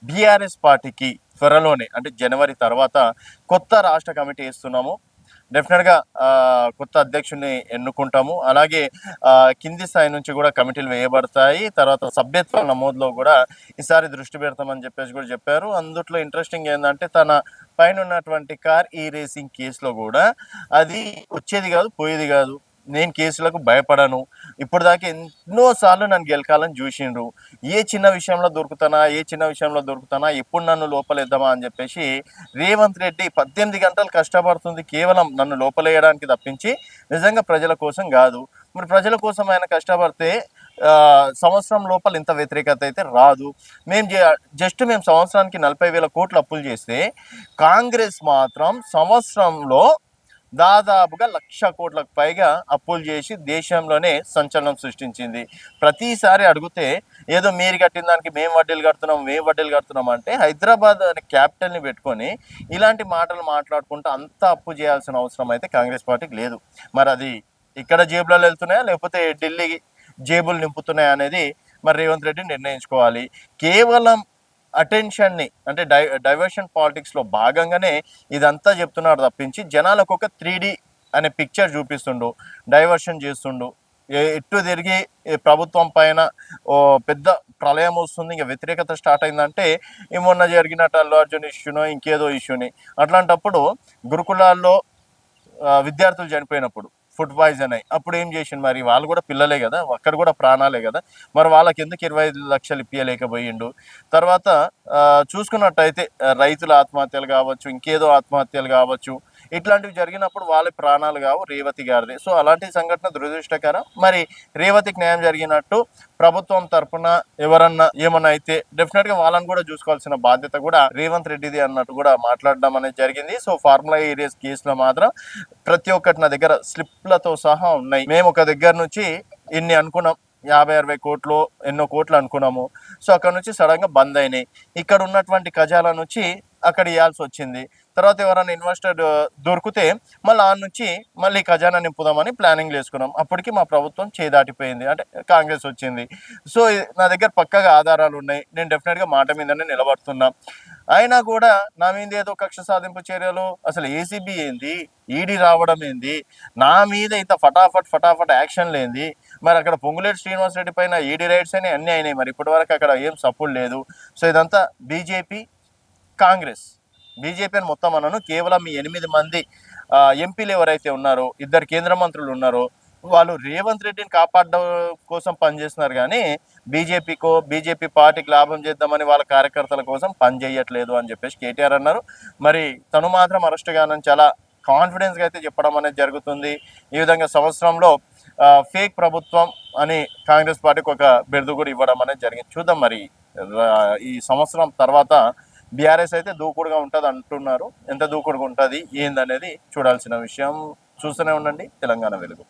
BRS పార్టీకి త్వరలోనే అంటే జనవరి తర్వాత కొత్త రాష్ట్ర కమిటీ వేస్తున్నాము. డెఫినెట్‌గా కొత్త అధ్యక్షుడిని ఎన్నుకుంటాము. అలాగే కింది స్థాయి నుంచి కూడా కమిటీలు వేయబడతాయి. తర్వాత సభ్యత్వ నమోదులో కూడా ఈసారి దృష్టి పెడతామని చెప్పేసి కూడా చెప్పారు. అందుట్లో ఇంట్రెస్టింగ్ ఏందంటే తన పైనున్నటువంటి కార్ రేసింగ్ కేసులో కూడా అది వచ్చేది కాదు, పోయేది కాదు. నేను కేసులకు భయపడను. ఇప్పటిదాకా ఎన్నో సార్లు నన్ను గెలకాలని చూసిండ్రు. ఏ చిన్న విషయంలో దొరుకుతానా, ఎప్పుడు నన్ను లోపలేద్దామా అని చెప్పేసి రేవంత్ రెడ్డి 18 గంటలు కష్టపడుతుంది కేవలం నన్ను లోపలేయడానికి తప్పించి నిజంగా ప్రజల కోసం కాదు. మరి ప్రజల కోసం ఆయన కష్టపడితే సంవత్సరం లోపల ఇంత వ్యతిరేకత అయితే రాదు. మేము సంవత్సరానికి 40,000 కోట్లు అప్పులు చేస్తే కాంగ్రెస్ మాత్రం సంవత్సరంలో దాదాపుగా 1,00,000 కోట్లకు పైగా అప్పులు చేసి దేశంలోనే సంచలనం సృష్టించింది. ప్రతిసారి అడిగితే ఏదో మీరు కట్టిన దానికి మేము వడ్డీలు కడుతున్నాం అంటే హైదరాబాద్ అనే క్యాపిటల్ని పెట్టుకొని ఇలాంటి మాటలు మాట్లాడుకుంటూ అంత అప్పు చేయాల్సిన అవసరం అయితే కాంగ్రెస్ పార్టీకి లేదు. మరి అది ఇక్కడ జేబులలో వెళ్తున్నాయా లేకపోతే ఢిల్లీ జేబులు నింపుతున్నాయా అనేది మరి రేవంత్ రెడ్డి నిర్ణయించుకోవాలి. కేవలం అటెన్షన్ని అంటే డైవర్షన్ పాలిటిక్స్లో భాగంగానే ఇదంతా చెప్తున్నాడు తప్పించి జనాలకు ఒక 3D అనే పిక్చర్ చూపిస్తుండు, డైవర్షన్ చేస్తుండు. ఎటు తిరిగి ప్రభుత్వం పైన ఓ పెద్ద ప్రళయం వస్తుంది, ఇంకా వ్యతిరేకత స్టార్ట్ అయిందంటే మొన్న జరిగినట్టు అల్లు అర్జున్ ఇష్యూనో ఇంకేదో ఇష్యూని. అట్లాంటప్పుడు గురుకులాల్లో విద్యార్థులు చనిపోయినప్పుడు ఫుడ్ పాయిజన్ అయ్యి అప్పుడు ఏం చేసిండు? మరి వాళ్ళు కూడా పిల్లలే కదా, అక్కడ కూడా ప్రాణాలే కదా, మరి వాళ్ళకి ఎందుకు 25 లక్షలు ఇప్పించలేకపోయిండు? తర్వాత చూసుకున్నట్టయితే రైతుల ఆత్మహత్యలు కావచ్చు, ఇంకేదో ఆత్మహత్యలు కావచ్చు, ఇట్లాంటివి జరిగినప్పుడు వాళ్ళ ప్రాణాలు కావు, రేవతి గారిది. సో అలాంటి సంఘటన దురదృష్టకరం. మరి రేవతికి న్యాయం జరిగినట్టు ప్రభుత్వం తరఫున ఎవరన్నా ఏమన్నా అయితే డెఫినెట్గా వాళ్ళని కూడా చూసుకోవాల్సిన బాధ్యత కూడా రేవంత్ రెడ్డిది అన్నట్టు కూడా మాట్లాడడం అనేది జరిగింది. సో ఫార్ములా ఏరియాస్ కేసులో మాత్రం ప్రతి ఒక్కటి నా దగ్గర స్లిప్లతో సహా ఉన్నాయి. మేము ఒక దగ్గర నుంచి ఇన్ని అనుకున్నాం, 50-60 కోట్లు ఎన్నో కోట్లు అనుకున్నాము. సో అక్కడ నుంచి సడన్గా బంద్ అయినాయి. ఇక్కడ ఉన్నటువంటి ఖజానా నుంచి అక్కడ ఇవ్వాల్సి వచ్చింది. తర్వాత ఎవరైనా ఇన్వెస్టర్ దొరికితే మళ్ళీ ఆ నుంచి మళ్ళీ ఖజానా నింపుదామని ప్లానింగ్ వేసుకున్నాం. అప్పటికి మా ప్రభుత్వం చేదాటిపోయింది, అంటే కాంగ్రెస్ వచ్చింది. సో నా దగ్గర పక్కగా ఆధారాలు ఉన్నాయి, నేను డెఫినెట్గా మాట మీదనే నిలబడుతున్నా. అయినా కూడా నా మీద ఏదో కక్ష సాధింపు చర్యలు, అసలు ఏసీబీ ఏంది, ఈడీ రావడం ఏంది, నా మీద ఇంత ఫటాఫట్ యాక్షన్ లేంది. మరి అక్కడ పొంగులేటి శ్రీనివాసరెడ్డి పైన ఈడీ రైడ్స్ అని అన్నీ అయినాయి, మరి ఇప్పటివరకు అక్కడ ఏం సపోర్ట్ లేదు. సో ఇదంతా బీజేపీ కాంగ్రెస్, బీజేపీ అని మొత్తం అన్నాను. కేవలం ఈ 8 మంది ఎంపీలు ఎవరైతే ఉన్నారో, 2 కేంద్ర మంత్రులు ఉన్నారో, వాళ్ళు రేవంత్ రెడ్డిని కాపాడడం కోసం పనిచేస్తున్నారు కానీ బీజేపీ పార్టీకి లాభం చేద్దామని వాళ్ళ కార్యకర్తల కోసం పనిచేయట్లేదు అని చెప్పేసి కేటీఆర్ అన్నారు. మరి తను మాత్రం అరెస్ట్ కానని చాలా కాన్ఫిడెన్స్గా అయితే చెప్పడం అనేది జరుగుతుంది. ఈ విధంగా సంవత్సరంలో ఫేక్ ప్రభుత్వం అని కాంగ్రెస్ పార్టీకి ఒక బిరుదు కూడా ఇవ్వడం అనేది జరిగింది. చూద్దాం మరి ఈ సంవత్సరం తర్వాత బీఆర్ఎస్ అయితే దూకుడుగా ఉంటుంది అంటున్నారు. ఎంత దూకుడుగా ఉంటుంది ఏందనేది చూడాల్సిన విషయం. చూస్తూనే ఉండండి తెలంగాణ వెలుగు.